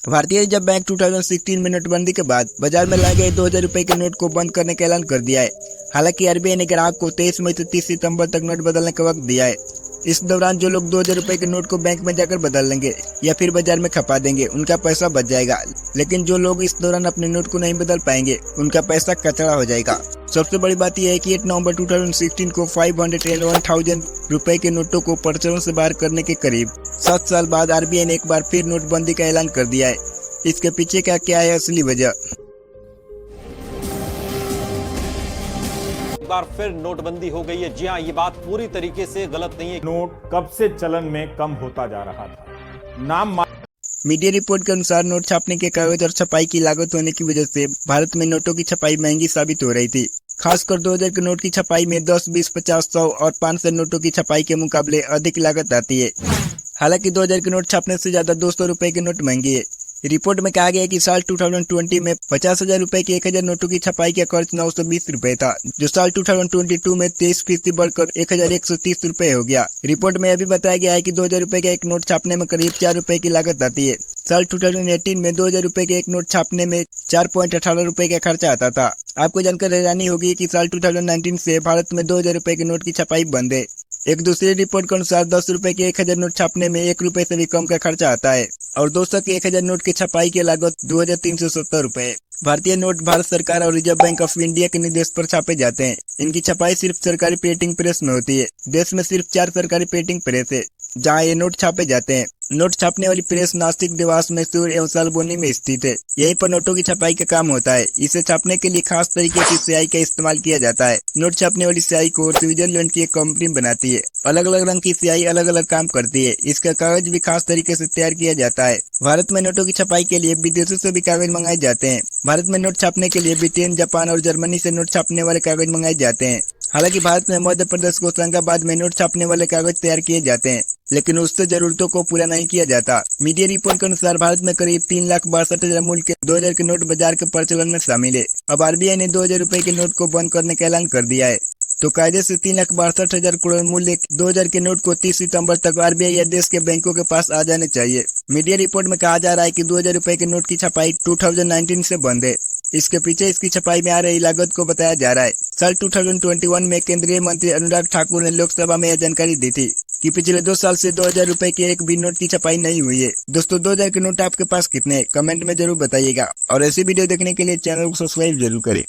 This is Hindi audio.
भारतीय रिजर्व बैंक 2016 में नोटबंदी के बाद बाजार में लाए गए 2000 रुपए के नोट को बंद करने का ऐलान कर दिया है। हालांकि आरबीआई ने ग्राहक को 23 मई से 30 सितंबर तक नोट बदलने का वक्त दिया है। इस दौरान जो लोग 2000 रुपए के नोट को बैंक में जाकर बदल लेंगे या फिर बाजार में खपा देंगे, उनका पैसा बच जाएगा। लेकिन जो लोग इस दौरान अपने नोट को नहीं बदल पाएंगे, उनका पैसा कचरा हो जाएगा। सबसे बड़ी बात यह है कि 8 नवंबर 2016 को 501,000 रुपए के नोटों को प्रचलन से बाहर करने के करीब 7 साल बाद आरबीआई ने एक बार फिर नोटबंदी का ऐलान कर दिया है। इसके पीछे क्या है असली वजह? एक बार फिर नोटबंदी हो गई है। जी हाँ, ये बात पूरी तरीके से गलत नहीं है। नोट कब से चलन में कम होता जा रहा था। नाम मीडिया रिपोर्ट के अनुसार नोट छापने के कागज और छपाई की लागत होने की वजह से भारत में नोटों की छपाई महंगी साबित हो रही थी। खासकर 2000 के नोट की छपाई में 10, 20, 50, 100 और 500 नोटों की छपाई के मुकाबले अधिक लागत आती है। हालांकि 2000 के नोट छापने से ज्यादा 200 रुपए के नोट महंगे है। रिपोर्ट में कहा गया है कि साल 2020 में 50,000 रुपए के 1000 नोटों की छपाई का खर्च 920 रुपए था, जो साल 2022 में 23% बढ़कर 1130 रुपए हो गया। रिपोर्ट में यह भी बताया गया है कि 2000 रुपए का एक नोट छापने में करीब 4 रुपए की लागत आती है। साल 2018 में 2000 रुपए के एक नोट छापने में 4.18 रुपए का खर्चा आता था। आपको जानकर हैरानी होगी कि साल 2019 से भारत में 2000 रुपए के नोट की छपाई बंद है। एक दूसरी रिपोर्ट के अनुसार 10 रुपए के 1000 नोट छापने में 1 रुपए से भी कम का खर्चा आता है और 200 के 1000 नोट की छपाई की लागत 2370 रुपए है। भारतीय नोट भारत सरकार और रिजर्व बैंक ऑफ इंडिया के निर्देश पर छापे जाते हैं। इनकी छपाई सिर्फ सरकारी प्रिंटिंग प्रेस में होती है। देश में सिर्फ 4 सरकारी प्रिंटिंग प्रेस है जहां ये नोट छापे जाते हैं। नोट छापने वाली प्रेस नासिक, देवास, मैसूर एवं सालबोनी में स्थित है। यहीं पर नोटों की छपाई का काम होता है। इसे छापने के लिए खास तरीके की स्याही का इस्तेमाल किया जाता है। नोट छापने वाली स्याही को स्विट्जरलैंड की एक कंपनी बनाती है। अलग अलग रंग की स्याही अलग अलग काम करती है। इसका कागज भी खास तरीके से तैयार किया जाता है। भारत में नोटों की छपाई के लिए विदेशों से भी कागज मंगाए जाते हैं। भारत में नोट छापने के लिए ब्रिटेन, जापान और जर्मनी से नोट छापने वाले कागज मंगाए जाते हैं। हालांकि भारत में मध्य प्रदेश को होशंगाबाद में नोट छापने वाले कागज तैयार किए जाते हैं, लेकिन उससे जरूरतों को पूरा नहीं किया जाता। मीडिया रिपोर्ट के अनुसार भारत में करीब 3,62,000 मूल्य के 2000 के नोट बाजार के प्रचलन में शामिल है। अब आरबीआई ने 2000 रुपए के नोट को बंद करने का ऐलान कर दिया है, तो कायदे से 3,62,000 करोड़ मूल्य 2000 के नोट को 30 सितंबर तक आरबीआई या देश के बैंकों के पास आ जाने चाहिए। मीडिया रिपोर्ट में कहा जा रहा है कि 2000 रुपए के नोट की छपाई 2019 से बंद है। इसके पीछे इसकी छपाई में आ रही लागत को बताया जा रहा है। साल 2021 में केंद्रीय मंत्री अनुराग ठाकुर ने लोकसभा में यह जानकारी दी थी कि पिछले 2 साल से 2000 रुपए के एक भी नोट की छपाई नहीं हुई है। दोस्तों, 2000 के नोट आपके पास कितने हैं? कमेंट में जरूर बताइएगा और ऐसी वीडियो देखने के लिए चैनल को सब्सक्राइब जरूर करें।